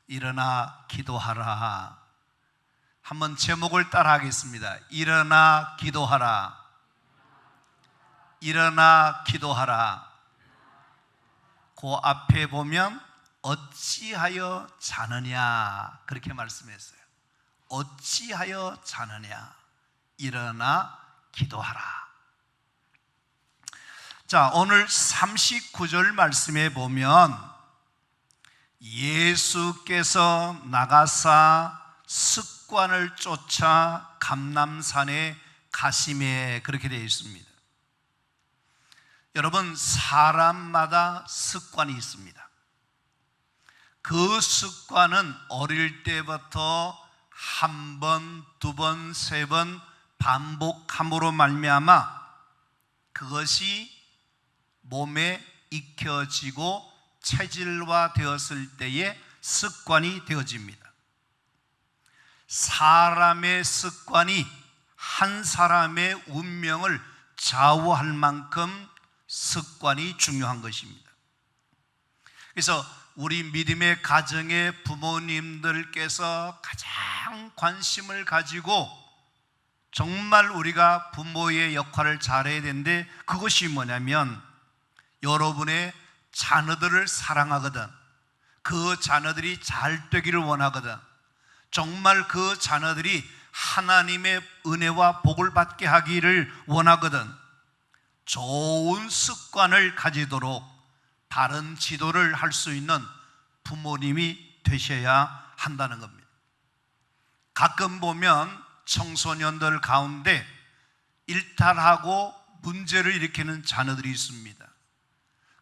일어나 기도하라. 한번 제목을 따라 하겠습니다. 일어나 기도하라. 일어나 기도하라. 그 앞에 보면 어찌하여 자느냐 그렇게 말씀했어요. 어찌하여 자느냐. 일어나 기도하라. 자, 오늘 39절 말씀에 보면 예수께서 나가사 습관을 쫓아 감람산에 가심에 그렇게 되어 있습니다. 여러분, 사람마다 습관이 있습니다. 그 습관은 어릴 때부터 한 번, 두 번, 세 번 반복함으로 말미암아 그것이 몸에 익혀지고 체질화 되었을 때의 습관이 되어집니다. 사람의 습관이 한 사람의 운명을 좌우할 만큼 습관이 중요한 것입니다. 그래서 우리 믿음의 가정의 부모님들께서 가장 관심을 가지고 정말 우리가 부모의 역할을 잘해야 되는데, 그것이 뭐냐면 여러분의 자녀들을 사랑하거든, 그 자녀들이 잘 되기를 원하거든, 정말 그 자녀들이 하나님의 은혜와 복을 받게 하기를 원하거든, 좋은 습관을 가지도록 바른 지도를 할 수 있는 부모님이 되셔야 한다는 겁니다. 가끔 보면 청소년들 가운데 일탈하고 문제를 일으키는 자녀들이 있습니다.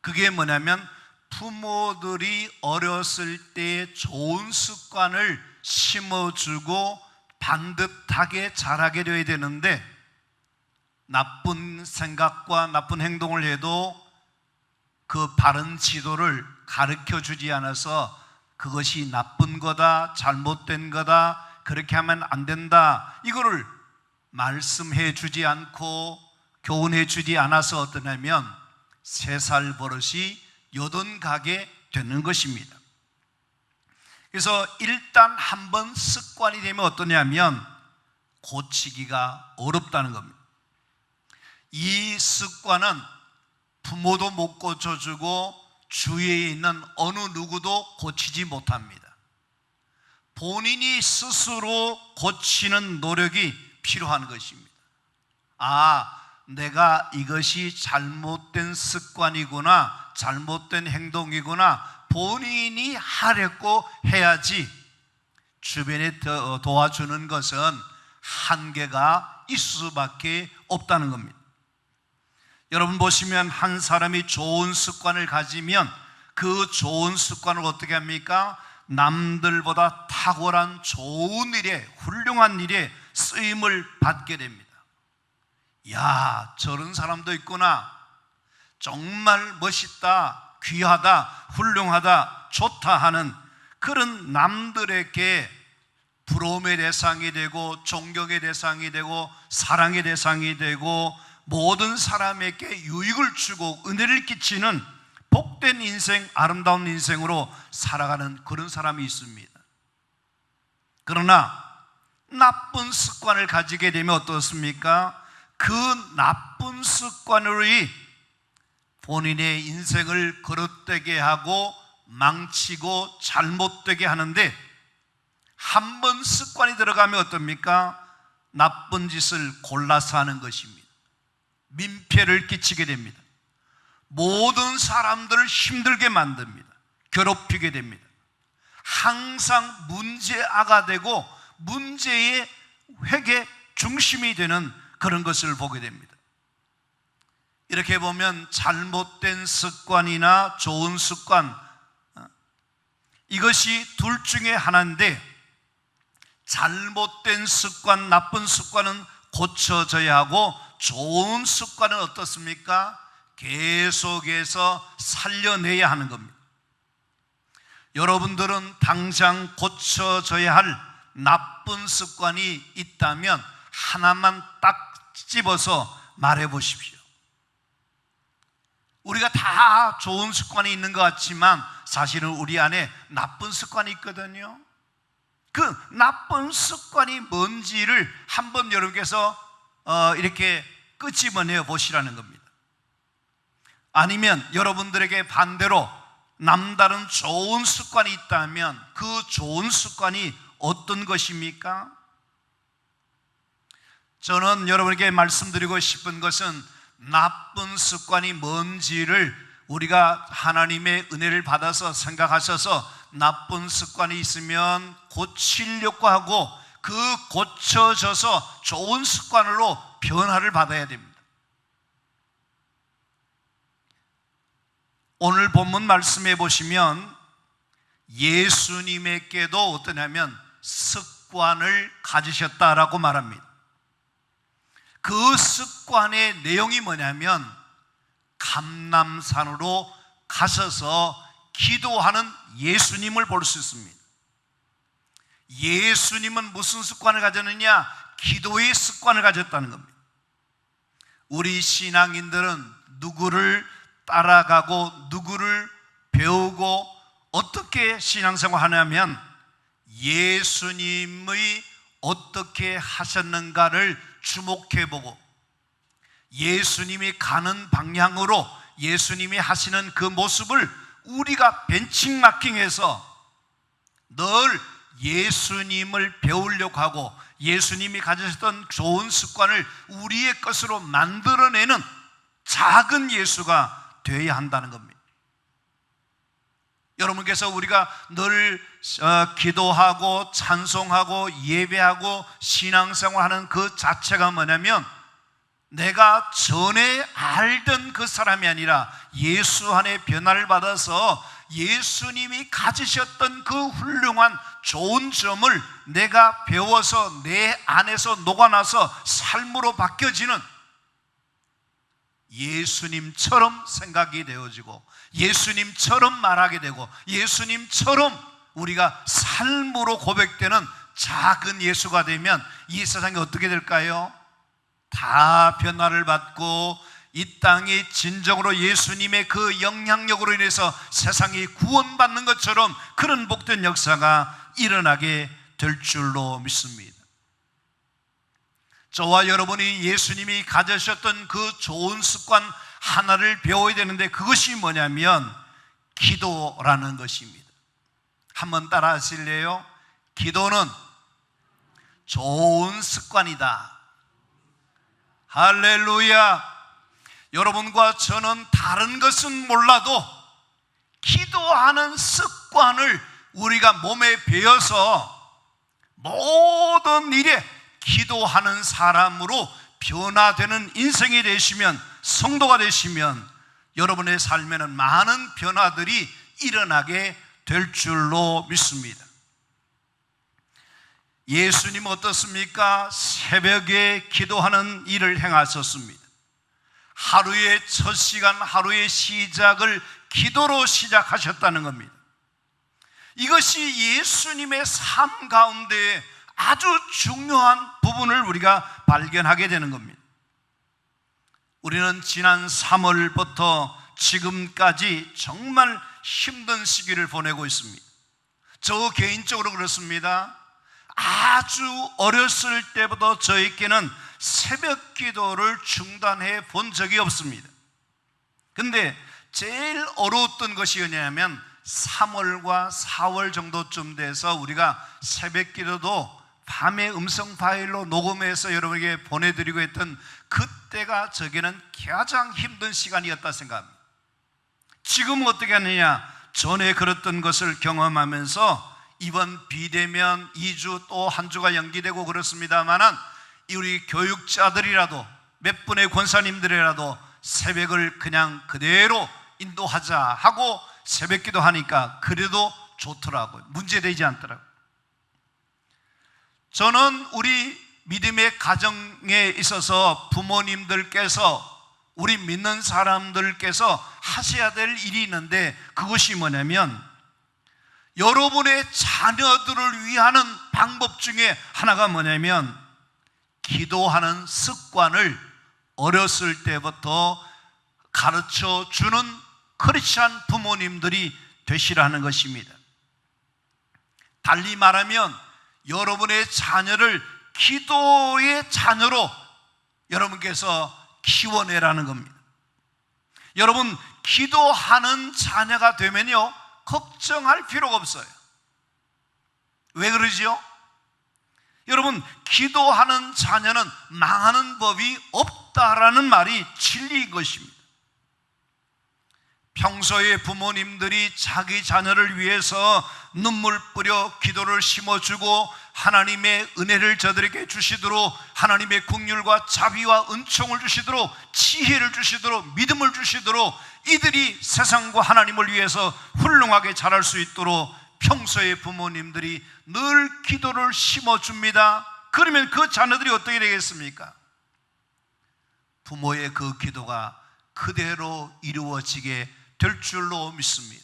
그게 뭐냐면 부모들이 어렸을 때 좋은 습관을 심어주고 반듯하게 자라게 되어야 되는데, 나쁜 생각과 나쁜 행동을 해도 그 바른 지도를 가르쳐 주지 않아서 그것이 나쁜 거다, 잘못된 거다, 그렇게 하면 안 된다, 이거를 말씀해 주지 않고 교훈해 주지 않아서 어떠냐면 3살 버릇이 80가게 되는 것입니다. 그래서 일단 한번 습관이 되면 어떠냐면 고치기가 어렵다는 겁니다. 이 습관은 부모도 못 고쳐주고 주위에 있는 어느 누구도 고치지 못합니다. 본인이 스스로 고치는 노력이 필요한 것입니다. 내가 이것이 잘못된 습관이구나, 잘못된 행동이구나, 본인이 하려고 해야지 주변에 도와주는 것은 한계가 있을 수밖에 없다는 겁니다. 여러분 보시면 한 사람이 좋은 습관을 가지면 그 좋은 습관을 어떻게 합니까? 남들보다 탁월한 좋은 일에, 훌륭한 일에 쓰임을 받게 됩니다. 야, 저런 사람도 있구나, 정말 멋있다, 귀하다, 훌륭하다, 좋다 하는 그런 남들에게 부러움의 대상이 되고 존경의 대상이 되고 사랑의 대상이 되고 모든 사람에게 유익을 주고 은혜를 끼치는 복된 인생, 아름다운 인생으로 살아가는 그런 사람이 있습니다. 그러나 나쁜 습관을 가지게 되면 어떻습니까? 그 나쁜 습관으로 본인의 인생을 거릇되게 하고 망치고 잘못되게 하는데, 한 번 습관이 들어가면 어떻습니까? 나쁜 짓을 골라서 하는 것입니다. 민폐를 끼치게 됩니다. 모든 사람들을 힘들게 만듭니다. 괴롭히게 됩니다. 항상 문제아가 되고 문제의 회계 중심이 되는 그런 것을 보게 됩니다. 이렇게 보면 잘못된 습관이나 좋은 습관, 이것이 둘 중에 하나인데, 잘못된 습관, 나쁜 습관은 고쳐져야 하고 좋은 습관은 어떻습니까? 계속해서 살려내야 하는 겁니다. 여러분들은 당장 고쳐져야 할 나쁜 습관이 있다면 하나만 딱 집어서 말해 보십시오. 우리가 다 좋은 습관이 있는 것 같지만 사실은 우리 안에 나쁜 습관이 있거든요. 그 나쁜 습관이 뭔지를 한번 여러분께서 이렇게 끄집어내어 보시라는 겁니다. 아니면 여러분들에게 반대로 남다른 좋은 습관이 있다면 그 좋은 습관이 어떤 것입니까? 저는 여러분에게 말씀드리고 싶은 것은 나쁜 습관이 뭔지를 우리가 하나님의 은혜를 받아서 생각하셔서 나쁜 습관이 있으면 고치려고 하고 그 고쳐져서 좋은 습관으로 변화를 받아야 됩니다. 오늘 본문 말씀해 보시면 예수님에게도 어떠냐면 습관을 가지셨다라고 말합니다. 그 습관의 내용이 뭐냐면 감람산으로 가셔서 기도하는 예수님을 볼 수 있습니다. 예수님은 무슨 습관을 가졌느냐? 기도의 습관을 가졌다는 겁니다. 우리 신앙인들은 누구를 따라가고 누구를 배우고 어떻게 신앙생활 하냐면 예수님의 어떻게 하셨는가를 주목해보고 예수님이 가는 방향으로 예수님이 하시는 그 모습을 우리가 벤치마킹해서 늘 예수님을 배우려고 하고 예수님이 가지셨던 좋은 습관을 우리의 것으로 만들어내는 작은 예수가 되어야 한다는 겁니다. 여러분께서 우리가 늘 기도하고 찬송하고 예배하고 신앙생활하는 그 자체가 뭐냐면 내가 전에 알던 그 사람이 아니라 예수 안에 변화를 받아서 예수님이 가지셨던 그 훌륭한 좋은 점을 내가 배워서 내 안에서 녹아나서 삶으로 바뀌어지는 예수님처럼 생각이 되어지고 예수님처럼 말하게 되고 예수님처럼 우리가 삶으로 고백되는 작은 예수가 되면 이 세상이 어떻게 될까요? 다 변화를 받고 이 땅이 진정으로 예수님의 그 영향력으로 인해서 세상이 구원받는 것처럼 그런 복된 역사가 일어나게 될 줄로 믿습니다. 저와 여러분이 예수님이 가지셨던 그 좋은 습관 하나를 배워야 되는데 그것이 뭐냐면 기도라는 것입니다. 한번 따라 하실래요? 기도는 좋은 습관이다. 할렐루야. 여러분과 저는 다른 것은 몰라도 기도하는 습관을 우리가 몸에 배어서 모든 일에 기도하는 사람으로 변화되는 인생이 되시면, 성도가 되시면 여러분의 삶에는 많은 변화들이 일어나게 될 줄로 믿습니다. 예수님 어떻습니까? 새벽에 기도하는 일을 행하셨습니다. 하루의 첫 시간, 하루의 시작을 기도로 시작하셨다는 겁니다. 이것이 예수님의 삶 가운데 아주 중요한 부분을 우리가 발견하게 되는 겁니다. 우리는 지난 3월부터 지금까지 정말 힘든 시기를 보내고 있습니다. 저 개인적으로 그렇습니다. 아주 어렸을 때부터 저에게는 새벽 기도를 중단해 본 적이 없습니다. 근데 제일 어려웠던 것이 뭐냐면 3월과 4월 정도쯤 돼서 우리가 새벽 기도도 밤에 음성 파일로 녹음해서 여러분에게 보내드리고 했던 그때가 저에게는 가장 힘든 시간이었다 생각합니다. 지금은 어떻게 하느냐? 전에 그랬던 것을 경험하면서 이번 비대면 2주 또 한 주가 연기되고 그렇습니다만은 우리 교육자들이라도 몇 분의 권사님들이라도 새벽을 그냥 그대로 인도하자 하고 새벽 기도 하니까 그래도 좋더라고요. 문제되지 않더라고요. 저는 우리 믿음의 가정에 있어서 부모님들께서, 우리 믿는 사람들께서 하셔야 될 일이 있는데 그것이 뭐냐면 여러분의 자녀들을 위하는 방법 중에 하나가 뭐냐면 기도하는 습관을 어렸을 때부터 가르쳐 주는 크리스찬 부모님들이 되시라는 것입니다. 달리 말하면 여러분의 자녀를 기도의 자녀로 여러분께서 키워내라는 겁니다. 여러분, 기도하는 자녀가 되면요, 걱정할 필요가 없어요. 왜 그러지요? 여러분, 기도하는 자녀는 망하는 법이 없다라는 말이 진리인 것입니다. 평소에 부모님들이 자기 자녀를 위해서 눈물 뿌려 기도를 심어주고 하나님의 은혜를 저들에게 주시도록, 하나님의 긍휼과 자비와 은총을 주시도록, 지혜를 주시도록, 믿음을 주시도록, 이들이 세상과 하나님을 위해서 훌륭하게 자랄 수 있도록 평소에 부모님들이 늘 기도를 심어줍니다. 그러면 그 자녀들이 어떻게 되겠습니까? 부모의 그 기도가 그대로 이루어지게 될 줄로 믿습니다.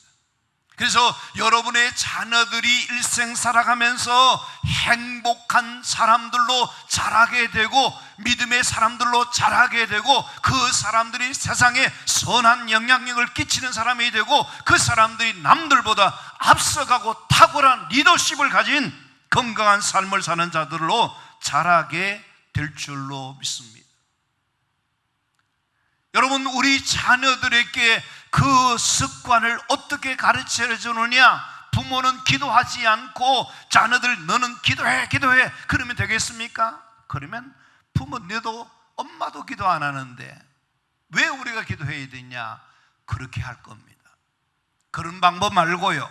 그래서 여러분의 자녀들이 일생 살아가면서 행복한 사람들로 자라게 되고 믿음의 사람들로 자라게 되고 그 사람들이 세상에 선한 영향력을 끼치는 사람이 되고 그 사람들이 남들보다 앞서가고 탁월한 리더십을 가진 건강한 삶을 사는 자들로 자라게 될 줄로 믿습니다. 여러분, 우리 자녀들에게 그 습관을 어떻게 가르쳐 주느냐? 부모는 기도하지 않고 자녀들 너는 기도해 그러면 되겠습니까? 그러면 부모님도 엄마도 기도 안 하는데 왜 우리가 기도해야 되냐? 그렇게 할 겁니다. 그런 방법 말고요,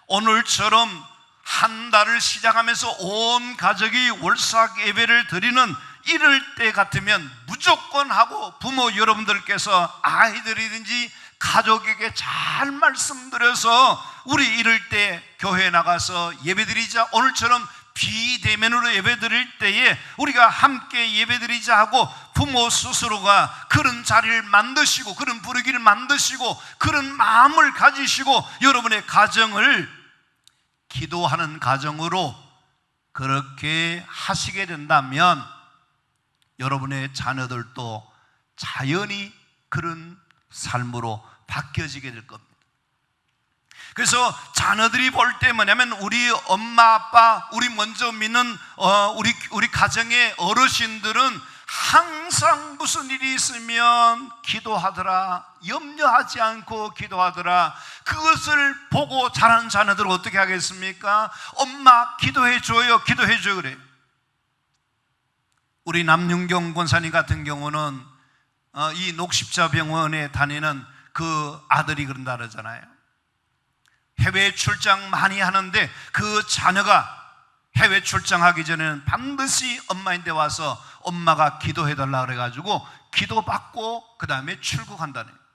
오늘처럼 한 달을 시작하면서 온 가족이 월삭 예배를 드리는 이럴 때 같으면 무조건 하고 부모 여러분들께서 아이들이든지 가족에게 잘 말씀드려서 우리 이럴 때 교회에 나가서 예배드리자, 오늘처럼 비대면으로 예배드릴 때에 우리가 함께 예배드리자 하고 부모 스스로가 그런 자리를 만드시고 그런 분위기를 만드시고 그런 마음을 가지시고 여러분의 가정을 기도하는 가정으로 그렇게 하시게 된다면 여러분의 자녀들도 자연히 그런 삶으로 바뀌어지게 될 겁니다. 그래서 자녀들이 볼 때 뭐냐면 우리 엄마 아빠, 우리 먼저 믿는 우리 가정의 어르신들은 항상 무슨 일이 있으면 기도하더라, 염려하지 않고 기도하더라. 그것을 보고 자란 자녀들은 어떻게 하겠습니까? 엄마 기도해줘요, 기도해줘요 그래요. 우리 남윤경 권사님 같은 경우는 이 녹십자병원에 다니는 그 아들이 그런다 그러잖아요. 해외 출장 많이 하는데 그 자녀가 해외 출장하기 전에는 반드시 엄마인데 와서 엄마가 기도해달라 그래가지고 기도받고 그 다음에 출국한다는 거예요.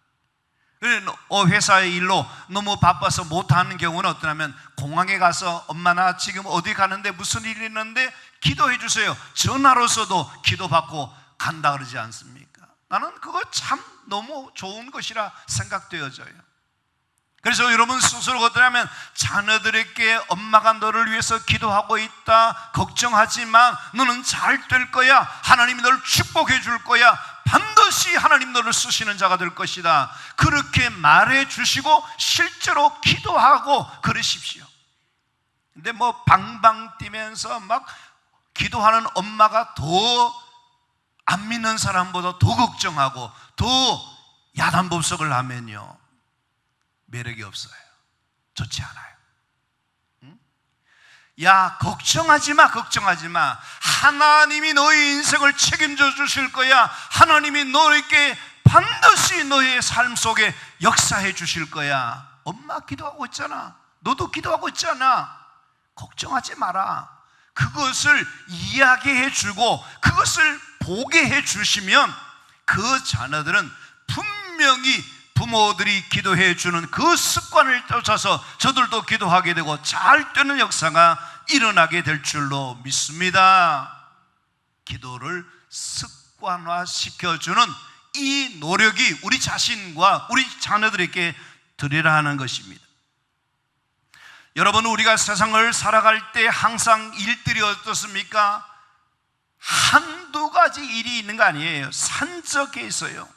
회사의 일로 너무 바빠서 못하는 경우는 어떠냐면 공항에 가서 엄마 나 지금 어디 가는데 무슨 일이 있는데 기도해 주세요, 전화로서도 기도받고 간다 그러지 않습니까? 나는 그거 참 너무 좋은 것이라 생각되어져요. 그래서 여러분 스스로 어떠냐면 자녀들에게 엄마가 너를 위해서 기도하고 있다, 걱정하지 마, 너는 잘 될 거야, 하나님이 너를 축복해 줄 거야, 반드시 하나님 너를 쓰시는 자가 될 것이다, 그렇게 말해 주시고 실제로 기도하고 그러십시오. 근데 뭐 방방 뛰면서 막 기도하는 엄마가 더 안 믿는 사람보다 더 걱정하고 더 야단법석을 하면요 매력이 없어요. 좋지 않아요. 야, 걱정하지 마, 걱정하지 마. 하나님이 너의 인생을 책임져 주실 거야. 하나님이 너에게 반드시 너의 삶 속에 역사해 주실 거야. 엄마 기도하고 있잖아, 너도 기도하고 있잖아, 걱정하지 마라. 그것을 이야기해 주고 그것을 보게 해 주시면 그 자녀들은 분명히 부모들이 기도해 주는 그 습관을 쫓아서 저들도 기도하게 되고 잘 되는 역사가 일어나게 될 줄로 믿습니다. 기도를 습관화시켜주는 이 노력이 우리 자신과 우리 자녀들에게 드리라 하는 것입니다. 여러분, 우리가 세상을 살아갈 때 항상 일들이 어떻습니까? 한두 가지 일이 있는 거 아니에요. 산적해 있어요.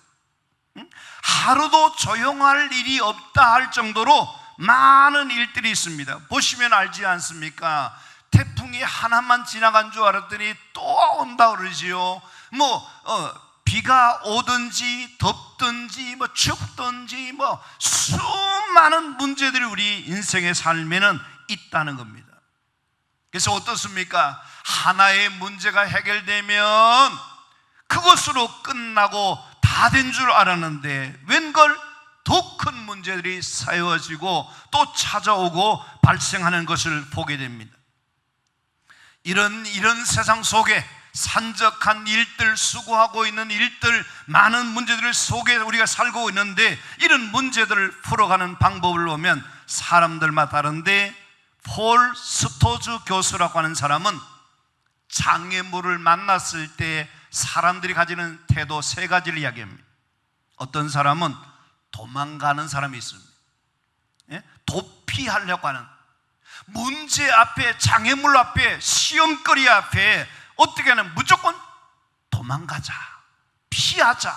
하루도 조용할 일이 없다 할 정도로 많은 일들이 있습니다. 보시면 알지 않습니까? 태풍이 하나만 지나간 줄 알았더니 또 온다 그러지요. 비가 오든지 덥든지 춥든지 수많은 문제들이 우리 인생의 삶에는 있다는 겁니다. 그래서 어떻습니까? 하나의 문제가 해결되면 그것으로 끝나고 다 된 줄 알았는데 웬걸 더 큰 문제들이 쌓여지고 또 찾아오고 발생하는 것을 보게 됩니다. 이런 세상 속에 산적한 일들, 수고하고 있는 일들, 많은 문제들 속에 우리가 살고 있는데 이런 문제들을 풀어가는 방법을 보면 사람들마다 다른데, 폴 스토즈 교수라고 하는 사람은 장애물을 만났을 때 사람들이 가지는 태도 3가지를 이야기합니다. 어떤 사람은 도망가는 사람이 있습니다. 도피하려고 하는, 문제 앞에, 장애물 앞에, 시험거리 앞에 어떻게 하면 무조건 도망가자, 피하자,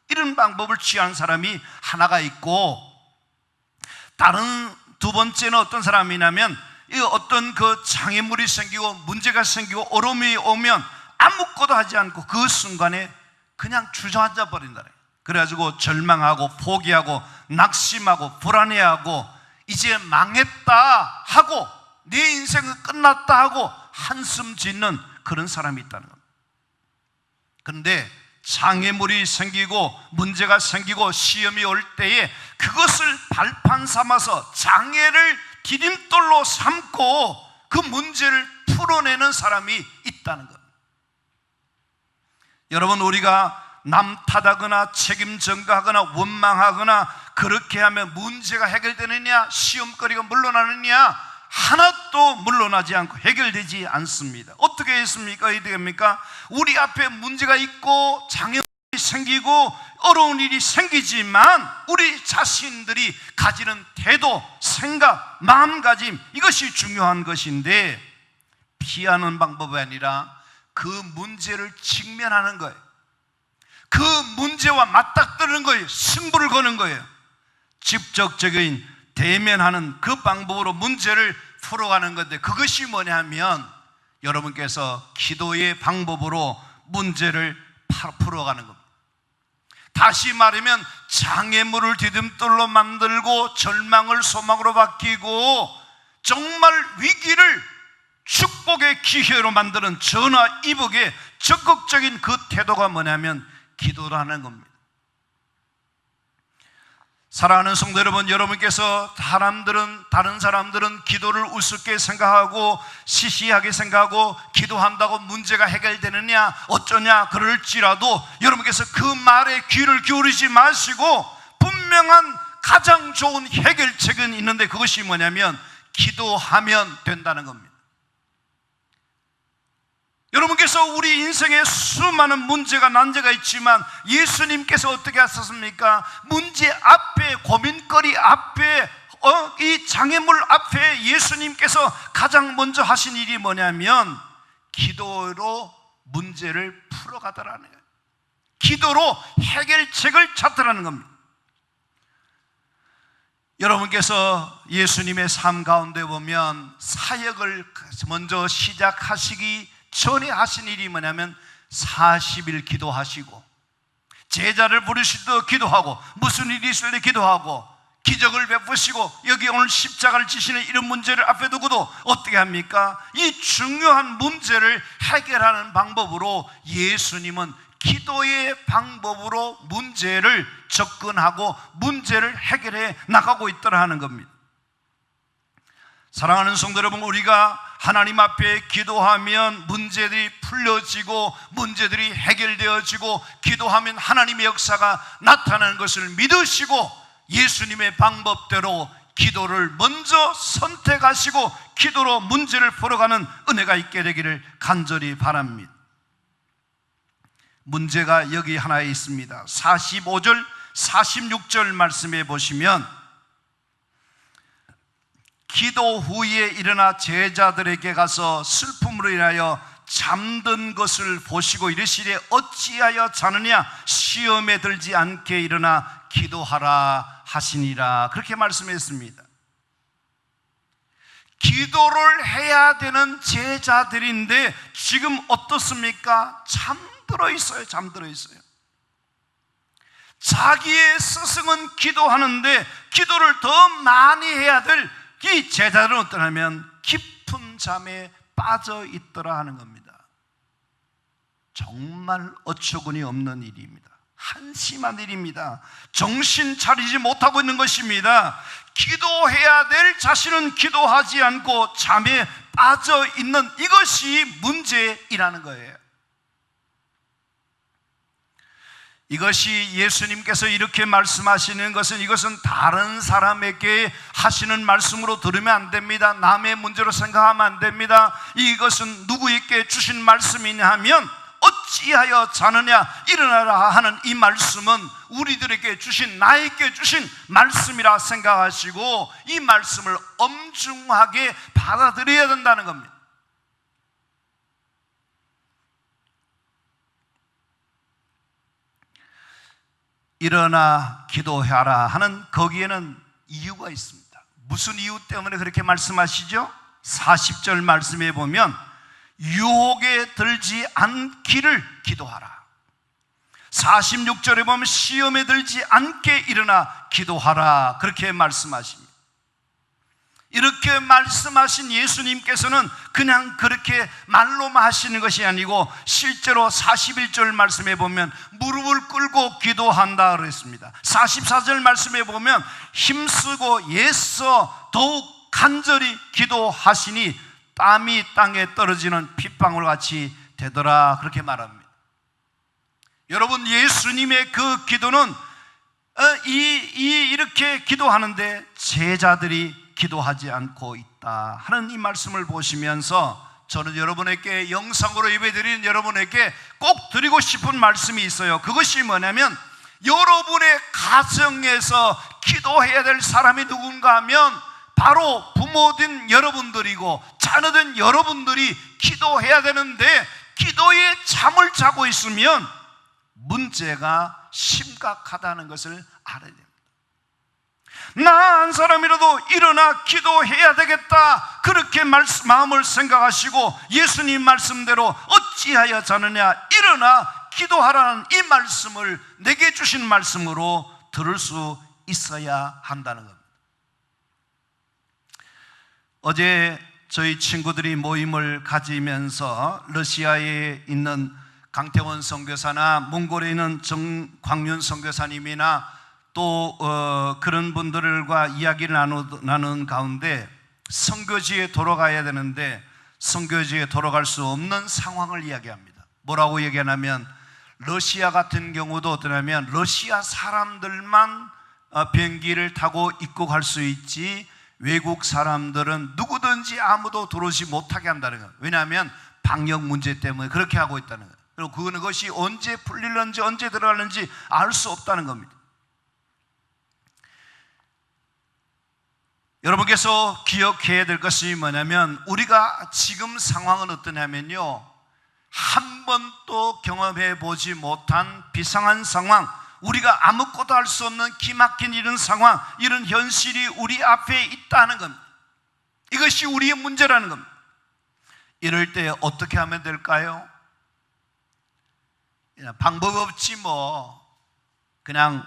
이런 방법을 취하는 사람이 하나가 있고, 다른 두 번째는 어떤 사람이냐면 어떤 그 장애물이 생기고 문제가 생기고 어려움이 오면 아무것도 하지 않고 그 순간에 그냥 주저앉아 버린다. 그래가지고 절망하고 포기하고 낙심하고 불안해하고 이제 망했다 하고 내 인생은 끝났다 하고 한숨 짓는 그런 사람이 있다는 겁니다. 그런데 장애물이 생기고 문제가 생기고 시험이 올 때에 그것을 발판 삼아서 장애를 디딤돌로 삼고 그 문제를 풀어내는 사람이 있다는 것. 여러분, 우리가 남 탓하거나 책임 전가하거나 원망하거나 그렇게 하면 문제가 해결되느냐, 시험거리가 물러나느냐, 하나도 물러나지 않고 해결되지 않습니다. 어떻게 했습니까? 어떻게 됩니까? 우리 앞에 문제가 있고 장애물이 생기고 어려운 일이 생기지만 우리 자신들이 가지는 태도, 생각, 마음가짐, 이것이 중요한 것인데, 피하는 방법이 아니라 그 문제를 직면하는 거예요. 그 문제와 맞닥뜨리는 거예요. 승부를 거는 거예요. 직접적인 대면하는 그 방법으로 문제를 풀어가는 건데, 그것이 뭐냐면 여러분께서 기도의 방법으로 문제를 풀어가는 겁니다. 다시 말하면 장애물을 디딤돌로 만들고 절망을 소망으로 바뀌고 정말 위기를 축복의 기회로 만드는 전화위복의 적극적인 그 태도가 뭐냐면 기도라는 겁니다. 사랑하는 성도 여러분, 여러분께서 다른 사람들은 기도를 우습게 생각하고 시시하게 생각하고 기도한다고 문제가 해결되느냐 어쩌냐 그럴지라도 여러분께서 그 말에 귀를 기울이지 마시고 분명한 가장 좋은 해결책은 있는데, 그것이 뭐냐면 기도하면 된다는 겁니다. 여러분께서 우리 인생에 수많은 문제가 난제가 있지만 예수님께서 어떻게 하셨습니까? 문제 앞에, 고민거리 앞에, 이 장애물 앞에 예수님께서 가장 먼저 하신 일이 뭐냐면 기도로 문제를 풀어가더라는 거예요. 기도로 해결책을 찾더라는 겁니다. 여러분께서 예수님의 삶 가운데 보면 사역을 먼저 시작하시기 전에 하신 일이 뭐냐면 40일 기도하시고, 제자를 부르실 때 기도하고, 무슨 일이 있을 때 기도하고, 기적을 베푸시고, 여기 오늘 십자가를 지시는 이런 문제를 앞에 두고도 어떻게 합니까? 이 중요한 문제를 해결하는 방법으로 예수님은 기도의 방법으로 문제를 접근하고 문제를 해결해 나가고 있더라 하는 겁니다. 사랑하는 성도 여러분, 우리가 하나님 앞에 기도하면 문제들이 풀려지고 문제들이 해결되어지고 기도하면 하나님의 역사가 나타나는 것을 믿으시고 예수님의 방법대로 기도를 먼저 선택하시고 기도로 문제를 풀어가는 은혜가 있게 되기를 간절히 바랍니다. 문제가 여기 하나 있습니다. 45절 46절 말씀에 보시면 기도 후에 일어나 제자들에게 가서 슬픔으로 인하여 잠든 것을 보시고 이르시되 어찌하여 자느냐, 시험에 들지 않게 일어나 기도하라 하시니라, 그렇게 말씀했습니다. 기도를 해야 되는 제자들인데 지금 어떻습니까? 잠들어 있어요. 잠들어 있어요. 자기의 스승은 기도하는데 기도를 더 많이 해야 될 이 제자들은 어떠냐면 깊은 잠에 빠져 있더라 하는 겁니다. 정말 어처구니 없는 일입니다. 한심한 일입니다. 정신 차리지 못하고 있는 것입니다. 기도해야 될 자신은 기도하지 않고 잠에 빠져 있는 이것이 문제이라는 거예요. 이것이 예수님께서 이렇게 말씀하시는 것은, 이것은 다른 사람에게 하시는 말씀으로 들으면 안 됩니다. 남의 문제로 생각하면 안 됩니다. 이것은 누구에게 주신 말씀이냐 하면 어찌하여 자느냐 일어나라 하는 이 말씀은 우리들에게 주신, 나에게 주신 말씀이라 생각하시고 이 말씀을 엄중하게 받아들여야 된다는 겁니다. 일어나 기도하라 하는 거기에는 이유가 있습니다. 무슨 이유 때문에 그렇게 말씀하시죠? 40절 말씀에 보면 유혹에 들지 않기를 기도하라. 46절에 보면 시험에 들지 않게 일어나 기도하라, 그렇게 말씀하십니다. 이렇게 말씀하신 예수님께서는 그냥 그렇게 말로만 하시는 것이 아니고 실제로 41절 말씀에 보면 무릎을 꿇고 기도한다 그랬습니다. 44절 말씀에 보면 힘쓰고 애써 더욱 간절히 기도하시니 땀이 땅에 떨어지는 핏방울 같이 되더라, 그렇게 말합니다. 여러분, 예수님의 그 기도는 이렇게 기도하는데 제자들이 기도하지 않고 있다 하는 이 말씀을 보시면서 저는 여러분에게, 영상으로 예배드리는 여러분에게 꼭 드리고 싶은 말씀이 있어요. 그것이 뭐냐면 여러분의 가정에서 기도해야 될 사람이 누군가 하면 바로 부모된 여러분들이고 자녀된 여러분들이 기도해야 되는데 기도에 잠을 자고 있으면 문제가 심각하다는 것을 알아야 됩니다. 나 한 사람이라도 일어나 기도해야 되겠다, 그렇게 마음을 생각하시고 예수님 말씀대로 어찌하여 자느냐 일어나 기도하라는 이 말씀을 내게 주신 말씀으로 들을 수 있어야 한다는 겁니다. 어제 저희 친구들이 모임을 가지면서 러시아에 있는 강태원 선교사나 몽골에 있는 정광윤 선교사님이나 또 그런 분들과 이야기를 나눈 가운데 선교지에 돌아가야 되는데 선교지에 돌아갈 수 없는 상황을 이야기합니다. 뭐라고 얘기하냐면 러시아 같은 경우도 어떠냐면 러시아 사람들만 비행기를 타고 입국할 수 있지 외국 사람들은 누구든지 아무도 들어오지 못하게 한다는 거예요. 왜냐하면 방역 문제 때문에 그렇게 하고 있다는 거예요. 그리고 그것이 언제 풀리는지 언제 들어가는지 알 수 없다는 겁니다. 여러분께서 기억해야 될 것이 뭐냐면 우리가 지금 상황은 어떠냐면요, 한 번도 경험해 보지 못한 비상한 상황, 우리가 아무것도 할 수 없는 기막힌 이런 상황, 이런 현실이 우리 앞에 있다는 겁니다. 이것이 우리의 문제라는 겁니다. 이럴 때 어떻게 하면 될까요? 방법 없지 뭐 그냥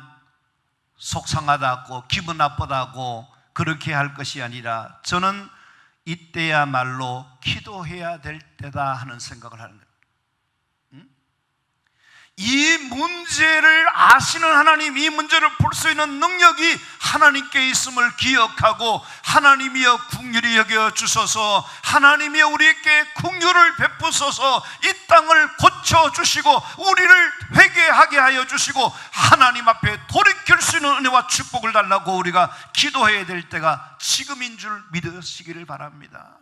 속상하다고 기분 나쁘다고 그렇게 할 것이 아니라 저는 이때야말로 기도해야 될 때다 하는 생각을 하는 거예요. 이 문제를 아시는 하나님, 이 문제를 풀 수 있는 능력이 하나님께 있음을 기억하고 하나님이여 긍휼히 여겨 주소서, 하나님이여 우리에게 긍휼을 베푸소서, 이 땅을 고쳐주시고 우리를 회개하게 하여 주시고 하나님 앞에 돌이킬 수 있는 은혜와 축복을 달라고 우리가 기도해야 될 때가 지금인 줄 믿으시기를 바랍니다.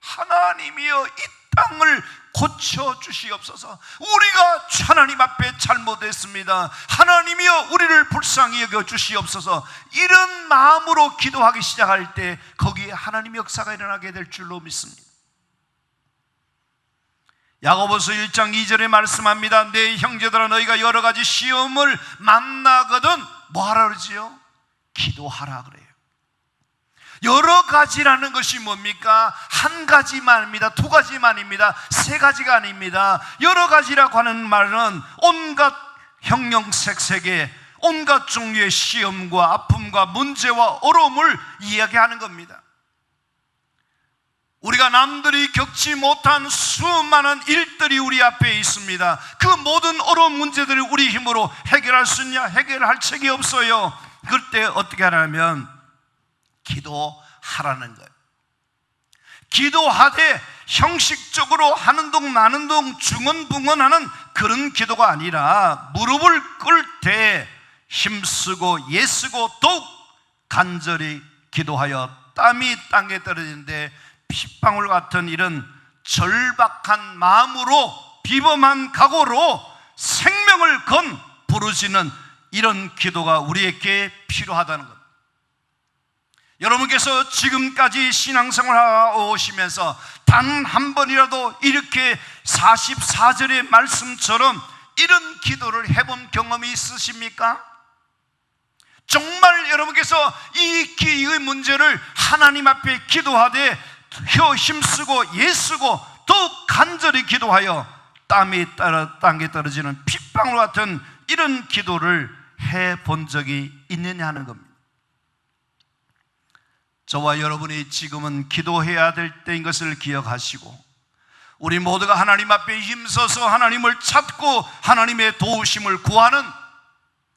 하나님이여 이 땅을 고쳐주시옵소서. 우리가 하나님 앞에 잘못했습니다. 하나님이여 우리를 불쌍히 여겨주시옵소서. 이런 마음으로 기도하기 시작할 때 거기에 하나님의 역사가 일어나게 될 줄로 믿습니다. 야고보서 1장 2절에 말씀합니다. 내 형제들아, 너희가 여러 가지 시험을 만나거든 뭐하라 그러지요? 기도하라 그래요. 여러 가지라는 것이 뭡니까? 한 가지만입니다. 두 가지만입니다. 세 가지가 아닙니다. 여러 가지라고 하는 말은 온갖 형형색색의 온갖 종류의 시험과 아픔과 문제와 어려움을 이야기하는 겁니다. 우리가 남들이 겪지 못한 수많은 일들이 우리 앞에 있습니다. 그 모든 어려운 문제들을 우리 힘으로 해결할 수 있냐? 해결할 책이 없어요. 그때 어떻게 하냐면 기도하라는 거예요. 기도하되 형식적으로 하는 동 마는 동 중언붕언하는 그런 기도가 아니라 무릎을 꿇을 때 힘쓰고 애쓰고 더욱 간절히 기도하여 땀이 땅에 떨어지는데 핏방울 같은 이런 절박한 마음으로 비범한 각오로 생명을 건 부르짖는 이런 기도가 우리에게 필요하다는 것. 여러분께서 지금까지 신앙생활 오시면서 단 한 번이라도 이렇게 44절의 말씀처럼 이런 기도를 해본 경험이 있으십니까? 정말 여러분께서 이 문제를 하나님 앞에 기도하되 힘쓰고 애쓰고 더욱 간절히 기도하여 땀이 땅에 떨어지는 핏방울 같은 이런 기도를 해본 적이 있느냐 하는 겁니다. 저와 여러분이 지금은 기도해야 될 때인 것을 기억하시고 우리 모두가 하나님 앞에 힘써서 하나님을 찾고 하나님의 도우심을 구하는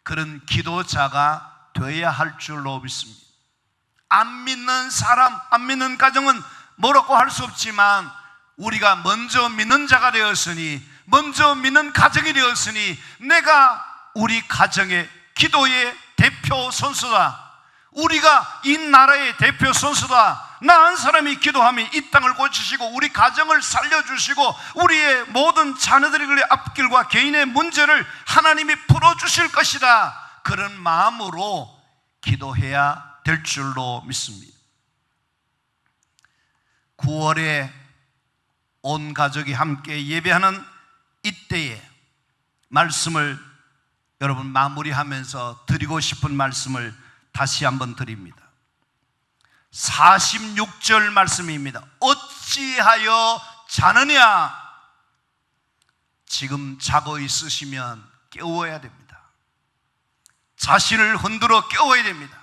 그런 기도자가 되어야 할 줄로 믿습니다. 안 믿는 사람, 안 믿는 가정은 뭐라고 할 수 없지만 우리가 먼저 믿는 자가 되었으니, 먼저 믿는 가정이 되었으니 내가 우리 가정의 기도의 대표 선수다, 우리가 이 나라의 대표 선수다, 나 한 사람이 기도하면 이 땅을 고치시고 우리 가정을 살려주시고 우리의 모든 자녀들의 앞길과 개인의 문제를 하나님이 풀어주실 것이다, 그런 마음으로 기도해야 될 줄로 믿습니다. 9월에 온 가족이 함께 예배하는 이때에 말씀을 여러분 마무리하면서 드리고 싶은 말씀을 다시 한번 드립니다. 46절 말씀입니다. 어찌하여 자느냐? 지금 자고 있으시면 깨워야 됩니다. 자신을 흔들어 깨워야 됩니다.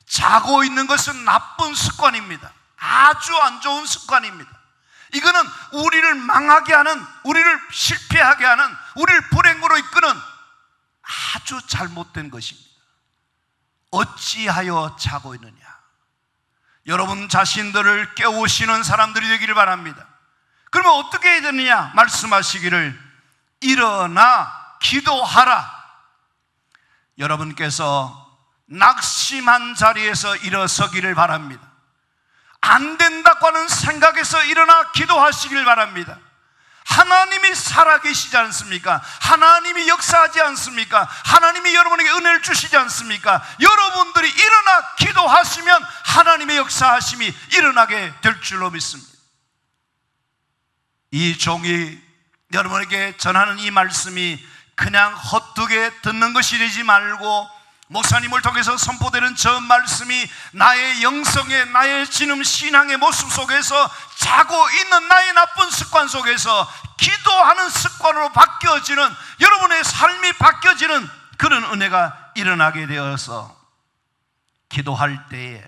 자고 있는 것은 나쁜 습관입니다. 아주 안 좋은 습관입니다. 이거는 우리를 망하게 하는, 우리를 실패하게 하는, 우리를 불행으로 이끄는 아주 잘못된 것입니다. 어찌하여 자고 있느냐? 여러분 자신들을 깨우시는 사람들이 되기를 바랍니다. 그러면 어떻게 해야 되느냐? 말씀하시기를 일어나 기도하라. 여러분께서 낙심한 자리에서 일어서기를 바랍니다. 안 된다고 하는 생각에서 일어나 기도하시길 바랍니다. 하나님이 살아계시지 않습니까? 하나님이 역사하지 않습니까? 하나님이 여러분에게 은혜를 주시지 않습니까? 여러분들이 일어나 기도하시면 하나님의 역사하심이 일어나게 될 줄로 믿습니다. 이 종이 여러분에게 전하는 이 말씀이 그냥 헛되게 듣는 것이 되지 말고 목사님을 통해서 선포되는 저 말씀이 나의 영성의, 나의 지금 신앙의 모습 속에서 자고 있는 나의 나쁜 습관 속에서 기도하는 습관으로 바뀌어지는, 여러분의 삶이 바뀌어지는 그런 은혜가 일어나게 되어서 기도할 때에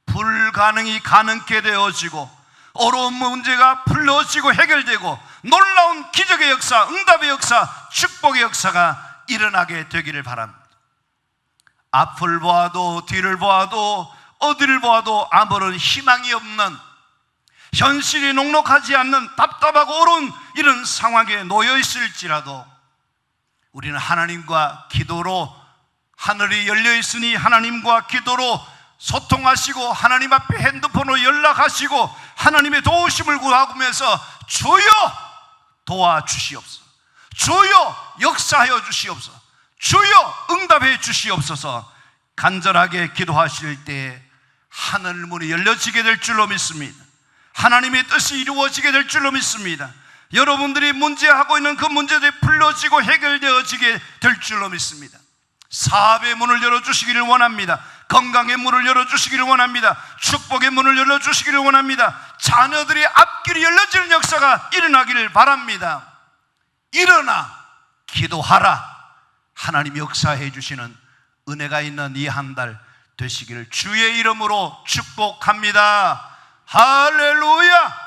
불가능이 가능케 되어지고 어려운 문제가 풀려지고 해결되고 놀라운 기적의 역사, 응답의 역사, 축복의 역사가 일어나게 되기를 바랍니다. 앞을 보아도 뒤를 보아도 어디를 보아도 아무런 희망이 없는, 현실이 녹록하지 않는 답답하고 어려운 이런 상황에 놓여 있을지라도 우리는 하나님과 기도로, 하늘이 열려 있으니 하나님과 기도로 소통하시고 하나님 앞에 핸드폰으로 연락하시고 하나님의 도우심을 구하면서 주여 도와주시옵소서, 주여 역사하여 주시옵소서, 주여 응답해 주시옵소서 간절하게 기도하실 때 하늘 문이 열려지게 될 줄로 믿습니다. 하나님의 뜻이 이루어지게 될 줄로 믿습니다. 여러분들이 문제하고 있는 그 문제들이 풀려지고 해결되어지게 될 줄로 믿습니다. 사업의 문을 열어주시기를 원합니다. 건강의 문을 열어주시기를 원합니다. 축복의 문을 열어주시기를 원합니다. 자녀들의 앞길이 열려지는 역사가 일어나기를 바랍니다. 일어나 기도하라. 하나님 역사해 주시는 은혜가 있는 이 한 달 되시기를 주의 이름으로 축복합니다. 할렐루야.